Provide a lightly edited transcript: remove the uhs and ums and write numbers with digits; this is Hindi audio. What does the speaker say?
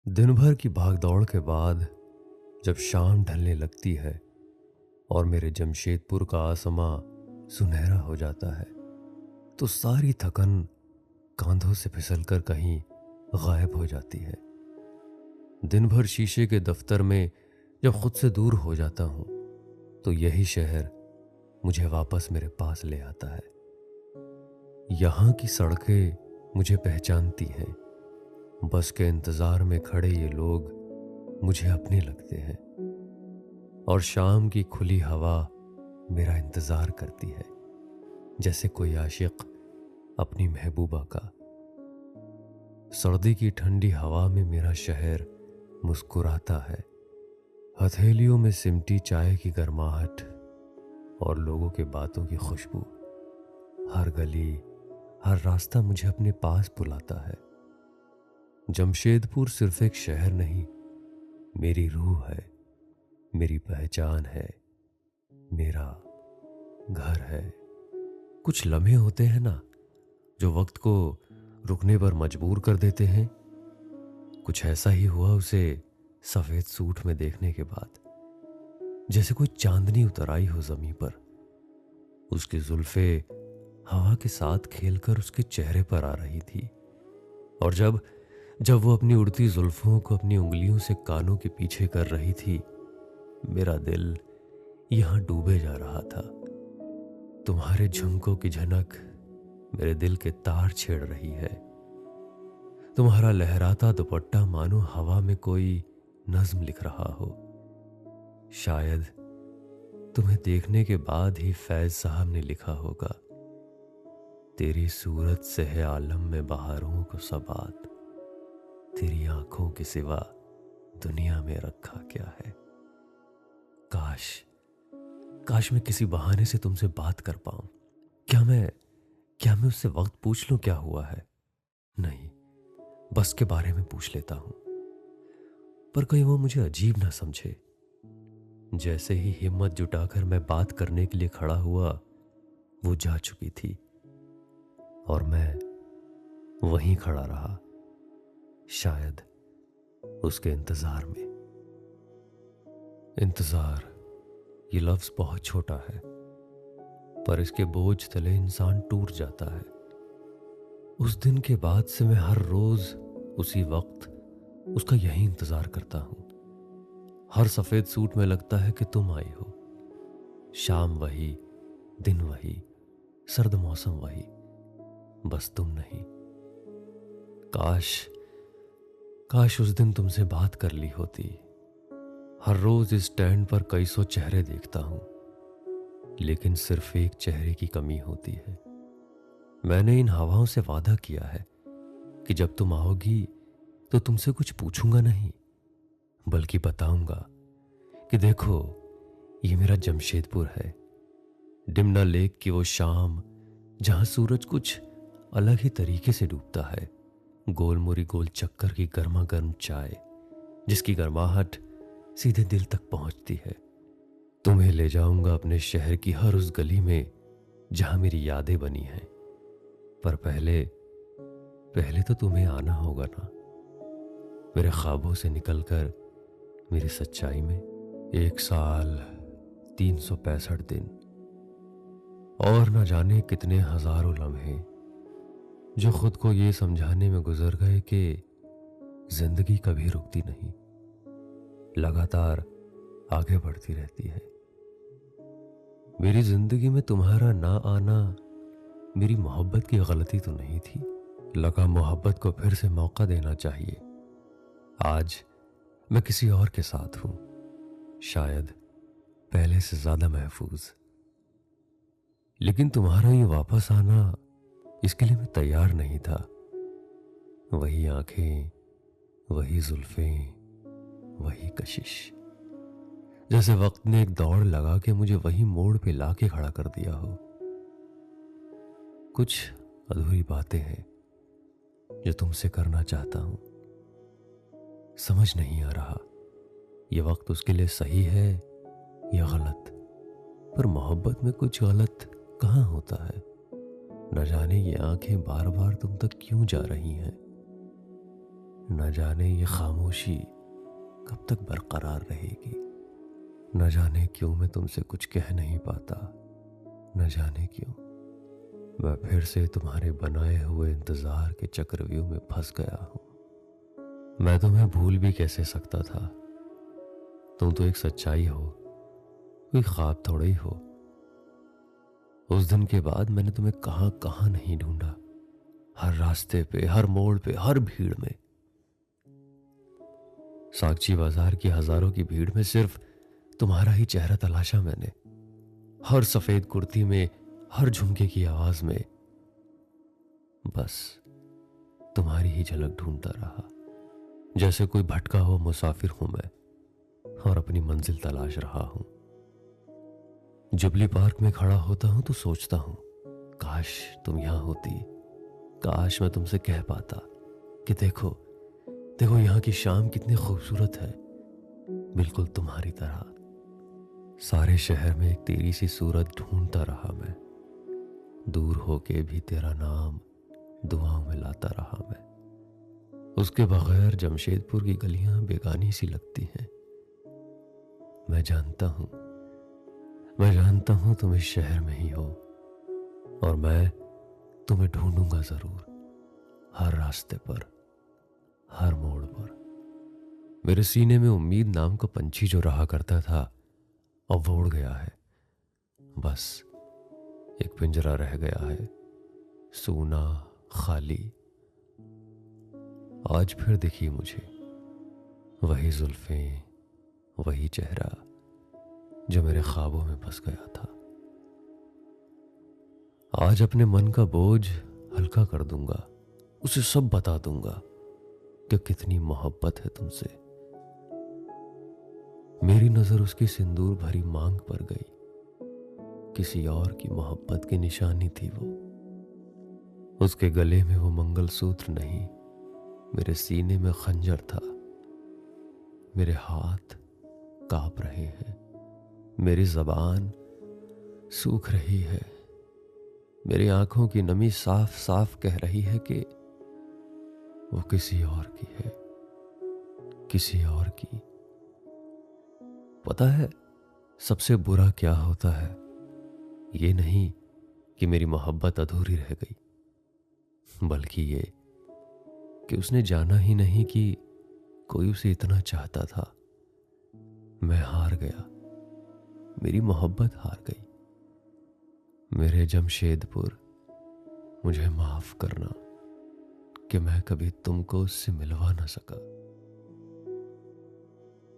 दिन भर की भागदौड़ के बाद जब शाम ढलने लगती है और मेरे जमशेदपुर का आसमां सुनहरा हो जाता है तो सारी थकन कांधों से फिसलकर कहीं गायब हो जाती है। दिन भर शीशे के दफ्तर में जब खुद से दूर हो जाता हूं तो यही शहर मुझे वापस मेरे पास ले आता है। यहाँ की सड़कें मुझे पहचानती हैं। बस के इंतजार में खड़े ये लोग मुझे अपने लगते हैं और शाम की खुली हवा मेरा इंतजार करती है जैसे कोई आशिक अपनी महबूबा का। सर्दी की ठंडी हवा में मेरा शहर मुस्कुराता है। हथेलियों में सिमटी चाय की गर्माहट और लोगों के बातों की खुशबू। हर गली हर रास्ता मुझे अपने पास बुलाता है। जमशेदपुर सिर्फ एक शहर नहीं, मेरी रूह है, मेरी पहचान है, मेरा घर है। कुछ लम्हे होते हैं ना जो वक्त को रुकने पर मजबूर कर देते हैं। कुछ ऐसा ही हुआ उसे सफेद सूट में देखने के बाद, जैसे कोई चांदनी उतर आई हो जमीन पर। उसकी जुल्फे हवा के साथ खेलकर उसके चेहरे पर आ रही थी और जब जब वो अपनी उड़ती जुल्फों को अपनी उंगलियों से कानों के पीछे कर रही थी, मेरा दिल यहां डूबे जा रहा था। तुम्हारे झुमकों की झनक मेरे दिल के तार छेड़ रही है। तुम्हारा लहराता दुपट्टा मानो हवा में कोई नज्म लिख रहा हो। शायद तुम्हें देखने के बाद ही फैज साहब ने लिखा होगा, तेरी सूरत से है आलम में बहारों को सबात, तेरी आंखों के सिवा दुनिया में रखा क्या है। काश काश मैं किसी बहाने से तुमसे बात कर पाऊं। क्या मैं उससे वक्त पूछ लूं क्या हुआ है? नहीं, बस के बारे में पूछ लेता हूं, पर कहीं वो मुझे अजीब ना समझे। जैसे ही हिम्मत जुटाकर मैं बात करने के लिए खड़ा हुआ, वो जा चुकी थी और मैं वहीं खड़ा रहा, शायद उसके इंतजार में। इंतजार, ये लफ्ज बहुत छोटा है, पर इसके बोझ तले इंसान टूट जाता है। उस दिन के बाद से मैं हर रोज उसी वक्त उसका यही इंतजार करता हूं। हर सफेद सूट में लगता है कि तुम आई हो। शाम वही, दिन वही, सर्द मौसम वही, बस तुम नहीं। काश काश उस दिन तुमसे बात कर ली होती। हर रोज इस स्टैंड पर कई सौ चेहरे देखता हूं, लेकिन सिर्फ एक चेहरे की कमी होती है। मैंने इन हवाओं से वादा किया है कि जब तुम आओगी तो तुमसे कुछ पूछूंगा नहीं, बल्कि बताऊंगा कि देखो, ये मेरा जमशेदपुर है। डिमना लेक की वो शाम जहां सूरज कुछ अलग ही तरीके से डूबता है। गोलमुरी गोल चक्कर की गर्मा गर्म चाय, जिसकी गर्माहट सीधे दिल तक पहुंचती है। तुम्हें ले जाऊंगा अपने शहर की हर उस गली में जहां मेरी यादें बनी हैं। पर पहले पहले तो तुम्हें आना होगा ना, मेरे ख्वाबों से निकलकर मेरी सच्चाई में। 1 साल, 365 दिन और न जाने कितने हजारों लम्हे जो खुद को ये समझाने में गुजर गए कि जिंदगी कभी रुकती नहीं, लगातार आगे बढ़ती रहती है। मेरी जिंदगी में तुम्हारा ना आना मेरी मोहब्बत की गलती तो नहीं थी। लगा मोहब्बत को फिर से मौका देना चाहिए। आज मैं किसी और के साथ हूं, शायद पहले से ज्यादा महफूज। लेकिन तुम्हारा ये वापस आना, इसके लिए मैं तैयार नहीं था। वही आंखें, वही जुल्फें, वही कशिश, जैसे वक्त ने एक दौड़ लगा के मुझे वही मोड़ पे लाके खड़ा कर दिया हो। कुछ अधूरी बातें हैं जो तुमसे करना चाहता हूं। समझ नहीं आ रहा ये वक्त उसके लिए सही है या गलत, पर मोहब्बत में कुछ गलत कहाँ होता है। न जाने ये आंखें बार बार तुम तक क्यों जा रही हैं। न जाने ये खामोशी कब तक बरकरार रहेगी। न जाने क्यों मैं तुमसे कुछ कह नहीं पाता। न जाने क्यों मैं फिर से तुम्हारे बनाए हुए इंतजार के चक्रव्यूह में फंस गया हूं। मैं तुम्हें भूल भी कैसे सकता था। तुम तो एक सच्चाई हो, कोई ख्वाब थोड़ा ही हो। उस दिन के बाद मैंने तुम्हें कहां कहां नहीं ढूंढा, हर रास्ते पे, हर मोड़ पे, हर भीड़ में। साक्षी बाजार की हजारों की भीड़ में सिर्फ तुम्हारा ही चेहरा तलाशा मैंने। हर सफेद कुर्ती में, हर झुमके की आवाज में बस तुम्हारी ही झलक ढूंढता रहा। जैसे कोई भटका हुआ मुसाफिर हूं मैं और अपनी मंजिल तलाश रहा हूं। जुबली पार्क में खड़ा होता हूं तो सोचता हूं, काश तुम यहां होती। काश मैं तुमसे कह पाता कि देखो देखो यहां की शाम कितनी खूबसूरत है, बिल्कुल तुम्हारी तरह। सारे शहर में एक तेरी सी सूरत ढूंढता रहा मैं। दूर होके भी तेरा नाम दुआओं में लाता रहा मैं। उसके बगैर जमशेदपुर की गलियां बेगानी सी लगती हैं। मैं जानता हूं तुम इस शहर में ही हो, और मैं तुम्हें ढूंढूंगा जरूर, हर रास्ते पर, हर मोड़ पर। मेरे सीने में उम्मीद नाम का पंछी जो रहा करता था, अब वो उड़ गया है। बस एक पिंजरा रह गया है, सूना, खाली। आज फिर दिखी मुझे वही जुल्फें, वही चेहरा जो मेरे ख्वाबों में बस गया था। आज अपने मन का बोझ हल्का कर दूंगा, उसे सब बता दूंगा कि कितनी मोहब्बत है तुमसे। मेरी नजर उसकी सिंदूर भरी मांग पर गई। किसी और की मोहब्बत की निशानी थी वो। उसके गले में वो मंगलसूत्र नहीं, मेरे सीने में खंजर था। मेरे हाथ कांप रहे हैं, मेरी जबान सूख रही है, मेरी आंखों की नमी साफ साफ कह रही है कि वो किसी और की है, किसी और की। पता है सबसे बुरा क्या होता है? ये नहीं कि मेरी मोहब्बत अधूरी रह गई, बल्कि ये कि उसने जाना ही नहीं कि कोई उसे इतना चाहता था। मैं हार गया, मेरी मोहब्बत हार गई। मेरे जमशेदपुर, मुझे माफ करना कि मैं कभी तुमको उससे मिलवा ना सका।